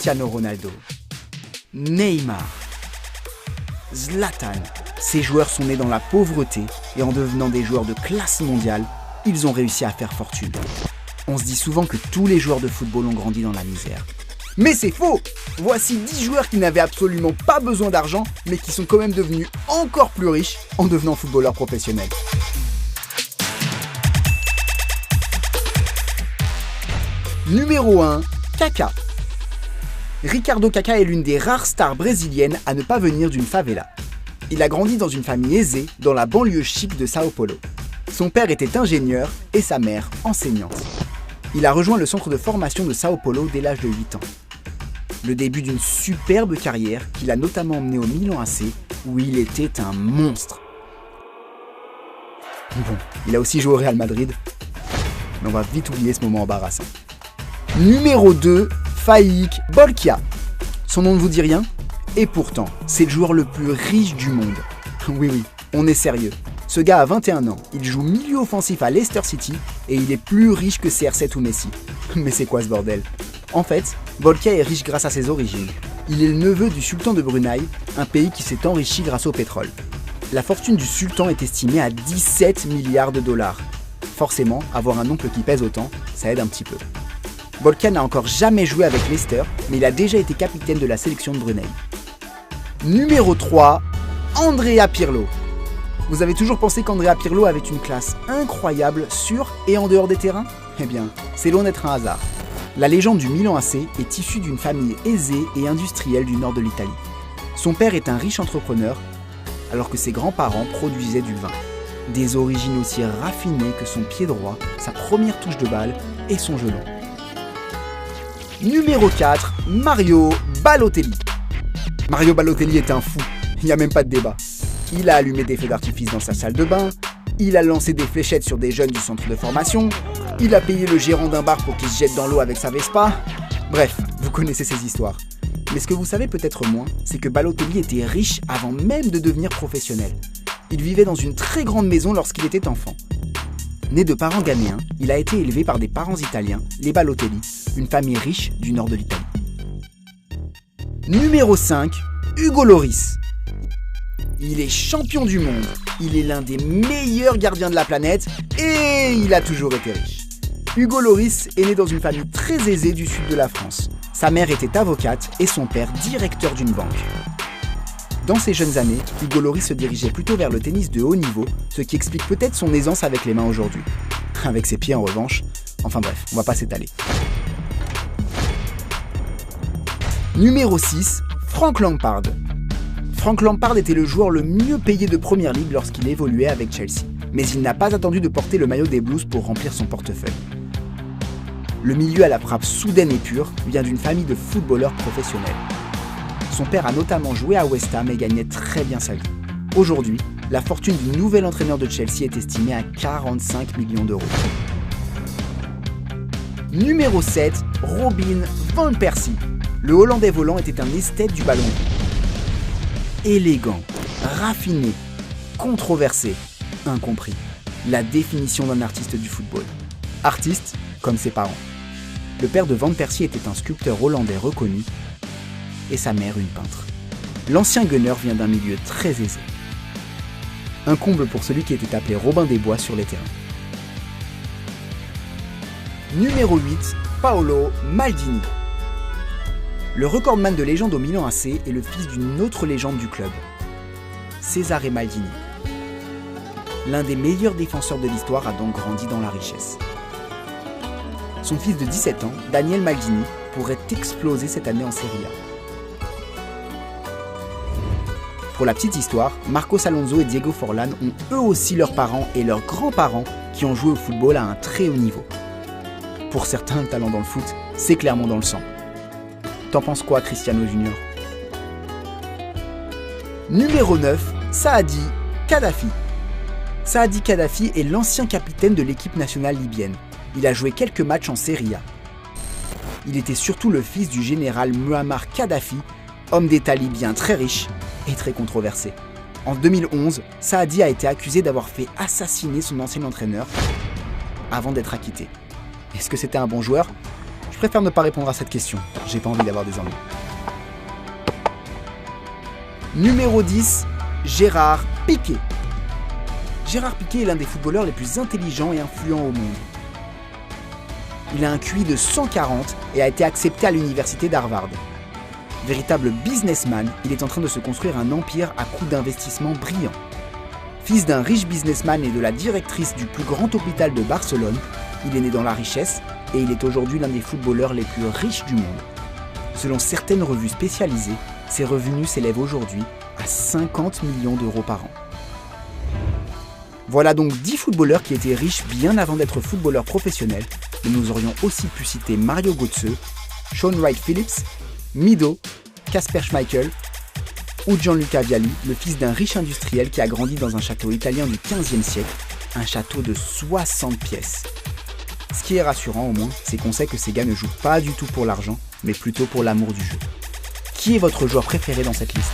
Cristiano Ronaldo, Neymar, Zlatan. Ces joueurs sont nés dans la pauvreté et en devenant des joueurs de classe mondiale, ils ont réussi à faire fortune. On se dit souvent que tous les joueurs de football ont grandi dans la misère. Mais c'est faux! Voici 10 joueurs qui n'avaient absolument pas besoin d'argent, mais qui sont quand même devenus encore plus riches en devenant footballeurs professionnels. Numéro 1, Kaká. Ricardo Kaká est l'une des rares stars brésiliennes à ne pas venir d'une favela. Il a grandi dans une famille aisée dans la banlieue chic de Sao Paulo. Son père était ingénieur et sa mère enseignante. Il a rejoint le centre de formation de Sao Paulo dès l'âge de 8 ans. Le début d'une superbe carrière qui l'a notamment emmené au Milan AC où il était un monstre. Bon, il a aussi joué au Real Madrid, mais on va vite oublier ce moment embarrassant. Numéro 2, Faik Bolkiah. Son nom ne vous dit rien? Et pourtant, c'est le joueur le plus riche du monde. Oui, on est sérieux. Ce gars a 21 ans, il joue milieu offensif à Leicester City et il est plus riche que CR7 ou Messi. Mais c'est quoi ce bordel? En fait, Bolkiah est riche grâce à ses origines. Il est le neveu du sultan de Brunei, un pays qui s'est enrichi grâce au pétrole. La fortune du sultan est estimée à 17 milliards de dollars. Forcément, avoir un oncle qui pèse autant, ça aide un petit peu. Bolkiah n'a encore jamais joué avec Leicester, mais il a déjà été capitaine de la sélection de Brunei. Numéro 3, Andrea Pirlo. Vous avez toujours pensé qu'Andrea Pirlo avait une classe incroyable sur et en dehors des terrains? Eh bien, c'est loin d'être un hasard. La légende du Milan AC est issue d'une famille aisée et industrielle du nord de l'Italie. Son père est un riche entrepreneur, alors que ses grands-parents produisaient du vin. Des origines aussi raffinées que son pied droit, sa première touche de balle et son gelon. Numéro 4, Mario Balotelli. Mario Balotelli est un fou, il n'y a même pas de débat. Il a allumé des feux d'artifice dans sa salle de bain, il a lancé des fléchettes sur des jeunes du centre de formation, il a payé le gérant d'un bar pour qu'il se jette dans l'eau avec sa Vespa. Bref, vous connaissez ces histoires. Mais ce que vous savez peut-être moins, c'est que Balotelli était riche avant même de devenir professionnel. Il vivait dans une très grande maison lorsqu'il était enfant. Né de parents ghanéens, il a été élevé par des parents italiens, les Balotelli, une famille riche du nord de l'Italie. Numéro 5, Hugo Lloris. Il est champion du monde, il est l'un des meilleurs gardiens de la planète et il a toujours été riche. Hugo Lloris est né dans une famille très aisée du sud de la France. Sa mère était avocate et son père directeur d'une banque. Dans ses jeunes années, Hugo Lloris se dirigeait plutôt vers le tennis de haut niveau, ce qui explique peut-être son aisance avec les mains aujourd'hui. Avec ses pieds en revanche, enfin bref, on va pas s'étaler. Numéro 6, Frank Lampard. Frank Lampard était le joueur le mieux payé de Première Ligue lorsqu'il évoluait avec Chelsea, mais il n'a pas attendu de porter le maillot des Blues pour remplir son portefeuille. Le milieu à la frappe soudaine et pure vient d'une famille de footballeurs professionnels. Son père a notamment joué à West Ham et gagnait très bien sa vie. Aujourd'hui, la fortune du nouvel entraîneur de Chelsea est estimée à 45 millions d'euros. Numéro 7, Robin van Persie. Le Hollandais volant était un esthète du ballon. Élégant, raffiné, controversé, incompris. La définition d'un artiste du football. Artiste comme ses parents. Le père de Van Persie était un sculpteur hollandais reconnu et sa mère une peintre. L'ancien gunner vient d'un milieu très aisé. Un comble pour celui qui était appelé Robin des Bois sur les terrains. Numéro 8, Paolo Maldini. Le recordman de légende au Milan AC est le fils d'une autre légende du club, Cesare Maldini. L'un des meilleurs défenseurs de l'histoire a donc grandi dans la richesse. Son fils de 17 ans, Daniel Maldini, pourrait exploser cette année en Serie A. Pour la petite histoire, Marcos Alonso et Diego Forlán ont eux aussi leurs parents et leurs grands-parents qui ont joué au football à un très haut niveau. Pour certains, le talent dans le foot, c'est clairement dans le sang. T'en penses quoi, Cristiano Junior? Numéro 9, Saadi Kadhafi. Saadi Kadhafi est l'ancien capitaine de l'équipe nationale libyenne. Il a joué quelques matchs en Serie A. Il était surtout le fils du général Muammar Kadhafi, homme d'État libyen très riche et très controversé. En 2011, Saadi a été accusé d'avoir fait assassiner son ancien entraîneur avant d'être acquitté. Est-ce que c'était un bon joueur? Je préfère ne pas répondre à cette question. J'ai pas envie d'avoir des ennuis. Numéro 10, Gérard Piqué. Gérard Piqué est l'un des footballeurs les plus intelligents et influents au monde. Il a un QI de 140 et a été accepté à l'université d'Harvard. Véritable businessman, il est en train de se construire un empire à coups d'investissements brillants. Fils d'un riche businessman et de la directrice du plus grand hôpital de Barcelone, il est né dans la richesse et il est aujourd'hui l'un des footballeurs les plus riches du monde. Selon certaines revues spécialisées, ses revenus s'élèvent aujourd'hui à 50 millions d'euros par an. Voilà donc 10 footballeurs qui étaient riches bien avant d'être footballeurs professionnels, mais nous aurions aussi pu citer Mario Götze, Shaun Wright-Phillips, Mido, Kasper Schmeichel ou Gianluca Vialli, le fils d'un riche industriel qui a grandi dans un château italien du XVe siècle, un château de 60 pièces. Ce qui est rassurant au moins, c'est qu'on sait que ces gars ne jouent pas du tout pour l'argent, mais plutôt pour l'amour du jeu. Qui est votre joueur préféré dans cette liste ?